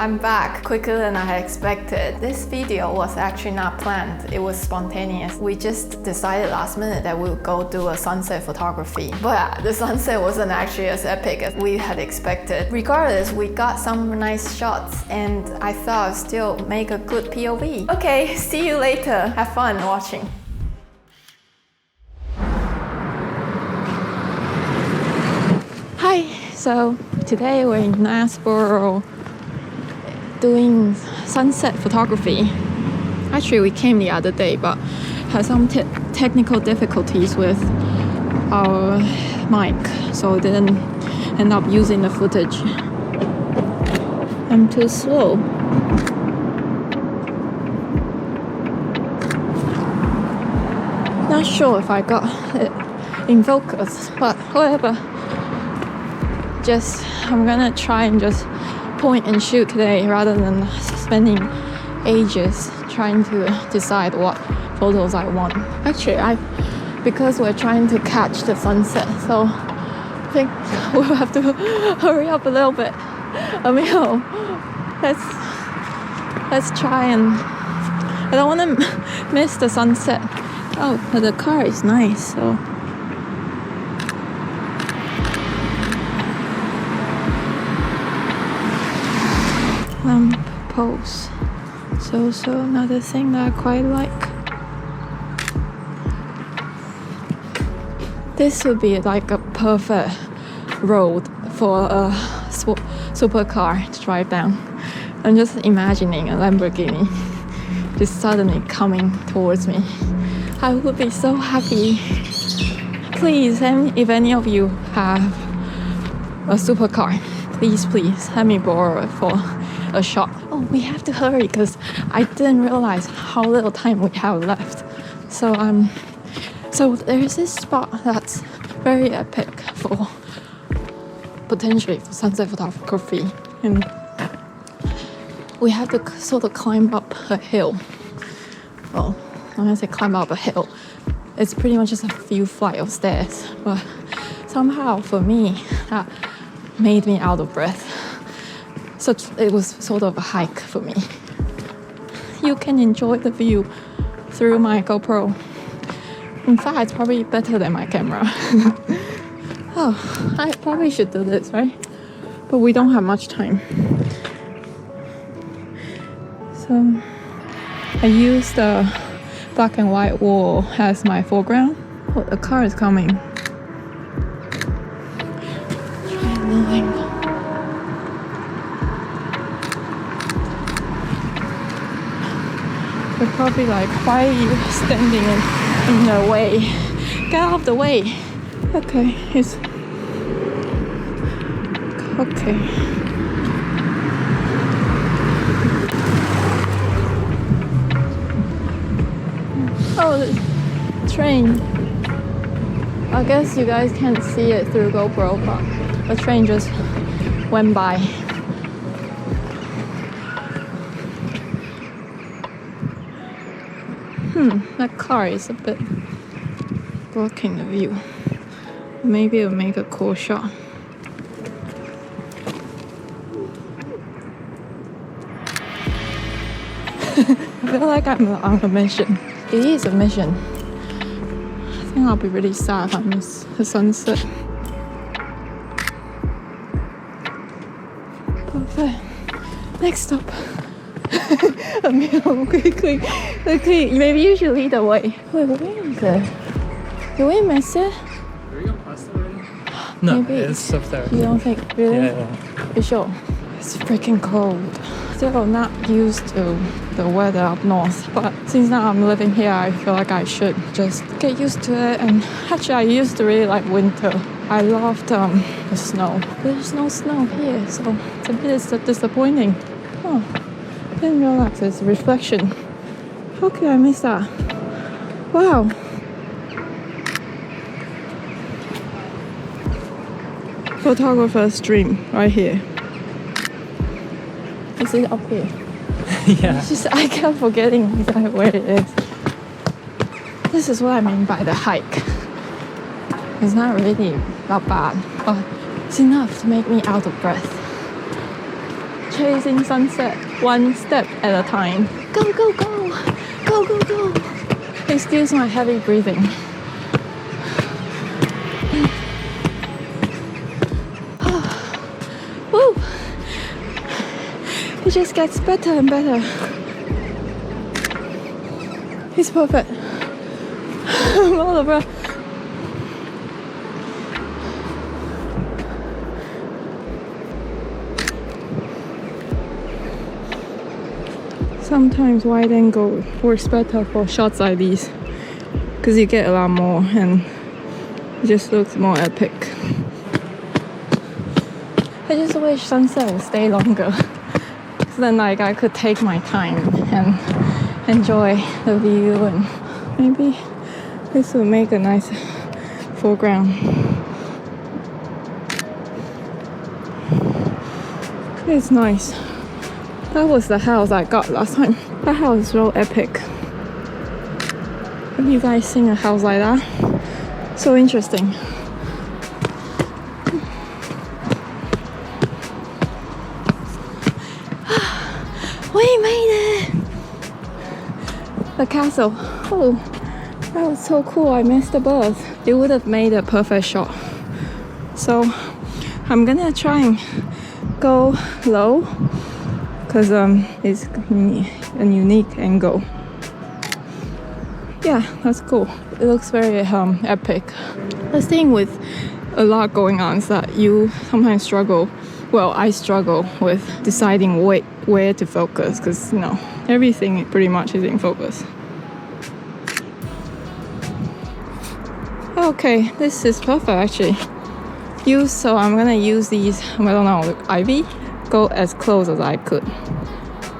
I'm back quicker than I had expected. This video was actually not planned, it was spontaneous. We just decided last minute that we would go do a sunset photography. But the sunset wasn't actually as epic as we had expected. Regardless, we got some nice shots and I thought I'd still make a good POV. Okay, see you later. Have fun watching. Hi, so today we're in Knaresborough doing sunset photography. Actually, we came the other day, but had some technical difficulties with our mic, so didn't end up using the footage. I'm too slow. Not sure if I got it in focus, but whatever. I'm gonna try and just point and shoot today rather than spending ages trying to decide what photos I want. Actually, because we're trying to catch the sunset, so I think we'll have to hurry up a little bit. Emile, let's try and I don't want to miss the sunset. Oh, but the car is nice, so. Post. So another thing that I quite like. This would be like a perfect road for a supercar to drive down. I'm just imagining a Lamborghini just suddenly coming towards me. I would be so happy. Please, if any of you have a supercar, please let me borrow it for a shot. Oh, we have to hurry because I didn't realize how little time we have left. So there's this spot that's very epic for potentially for sunset photography, and we have to sort of climb up a hill. Well, when I say climb up a hill, it's pretty much just a few flights of stairs, but somehow for me that made me out of breath. So it was sort of a hike for me. You can enjoy the view through my GoPro. In fact, it's probably better than my camera. Oh, I probably should do this, right? But we don't have much time. So I used the black and white wall as my foreground. Oh, the car is coming. Try moving. They're probably like, why are you standing in the way? Get out of the way. Okay, it's okay. Oh, the train. I guess you guys can't see it through GoPro, but the train just went by. That car is a bit blocking the view. Maybe it'll make a cool shot. I feel like I'm on a mission. It is a mission. I think I'll be really sad if I miss the sunset. Perfect. Next stop. Emile, quickly. Maybe you should lead the way. Wait, where is it? Did we miss it? Are we going past it already? No, maybe it's up there. You don't think? Really? Yeah. You sure? It's freaking cold. Still not used to the weather up north, but since now I'm living here, I feel like I should just get used to it. And actually, I used to really like winter. I loved the snow. There's no snow here, so it's a bit disappointing. Oh. Didn't realize it's a reflection. How could I miss that? Wow. Photographer's dream right here. Is it up here? Yeah. It's just I kept forgetting where it is. This is what I mean by the hike. It's not really that bad, but it's enough to make me out of breath. chasing sunset one step at a time. Go, go, go! Go, go, go! Excuse my heavy breathing. Woo! It just gets better and better. It's perfect. I'm all of breath. Sometimes wide angle works better for shots like these because you get a lot more and it just looks more epic. I just wish sunset would stay longer so then like I could take my time and enjoy the view, and maybe this would make a nice foreground. It's nice. That was the house I got last time. That house is so epic. Have you guys seen a house like that? So interesting. We made it! The castle. Oh, that was so cool. I missed the bus. It would have made a perfect shot. So I'm gonna try and go low because it's a unique angle. Yeah, that's cool. It looks very epic. The thing with a lot going on is that you sometimes struggle. Well, I struggle with deciding where to focus because, you know, everything pretty much is in focus. Okay, this is perfect actually. So I'm gonna use these, I don't know, ivy. Go as close as I could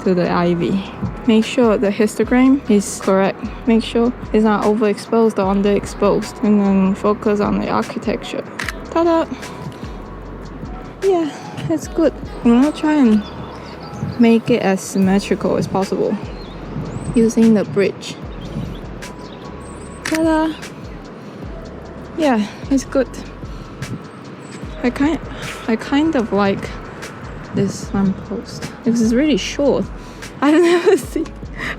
to the ivy. Make sure the histogram is correct. Make sure it's not overexposed or underexposed. And then focus on the architecture. Ta-da! Yeah, it's good. I'm gonna try and make it as symmetrical as possible using the bridge. Ta-da! Yeah, it's good. I kind of like this lamppost because it's really short. I've never seen.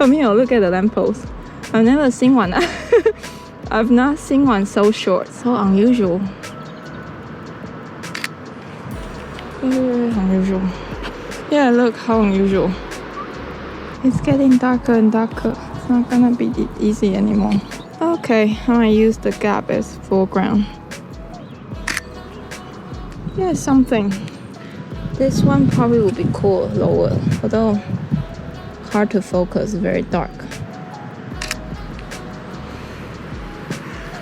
Emile, look at the lamppost. I've never seen one. I've not seen one so short, so unusual. Very unusual. Yeah, look how unusual. It's getting darker and darker. It's not gonna be easy anymore. Okay, I'm gonna use the gap as foreground. Yeah, something. This one probably would be cool lower, although hard to focus, very dark.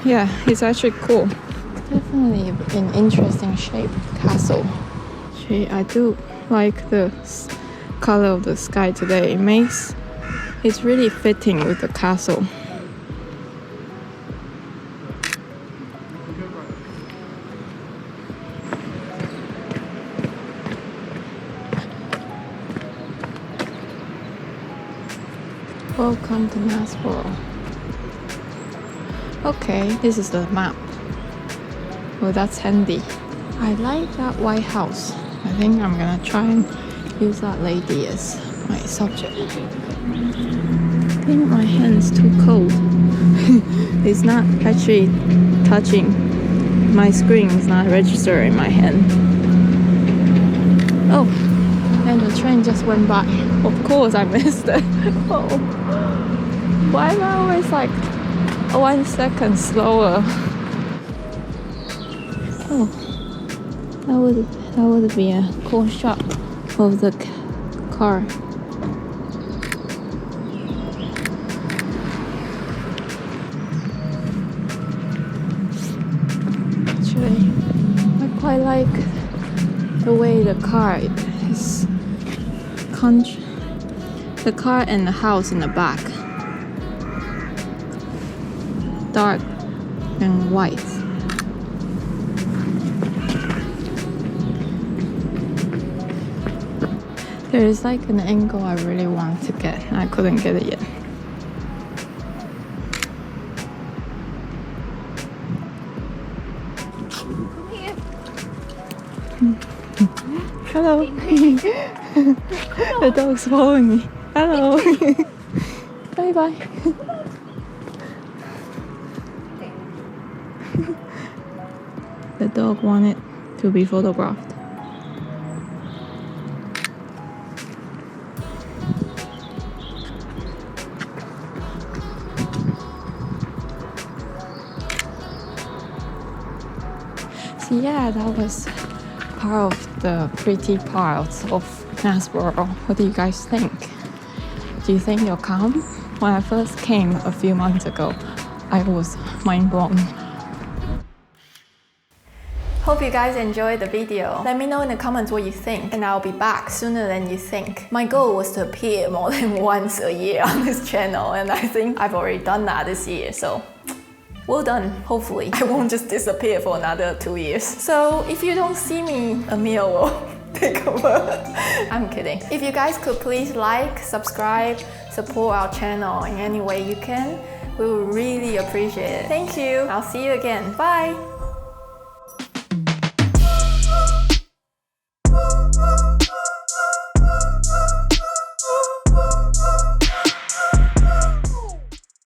Yeah, it's actually cool. Definitely an interesting shape, castle. Actually, I do like the color of the sky today. It's really fitting with the castle. Welcome to Knaresborough. Okay, this is the map. Oh, that's handy. I like that White House. I think I'm gonna try and use that lady as my subject. I think my hand's too cold. It's not actually touching. My screen is not registering my hand. Oh, and the train just went by. Of course I missed it. Oh. Why am I always like 1 second slower? Oh, that would be a cool shot of the car. Actually, I quite like the way the car is. The car and the house in the back. Dark and white. There is like an angle I really want to get and I couldn't get it yet. Hello. The dog's following me. Hello. Bye bye. The dog wanted to be photographed. So yeah, that was part of the pretty parts of Knaresborough. What do you guys think? Do you think you're calm? When I first came a few months ago, I was mind blown. Hope you guys enjoyed the video. Let me know in the comments what you think, and I'll be back sooner than you think. My goal was to appear more than once a year on this channel, and I think I've already done that this year, so well done. Hopefully, I won't just disappear for another 2 years. So if you don't see me, Emile will take over. I'm kidding. If you guys could please like, subscribe, support our channel in any way you can, we would really appreciate it. Thank you. I'll see you again. Bye.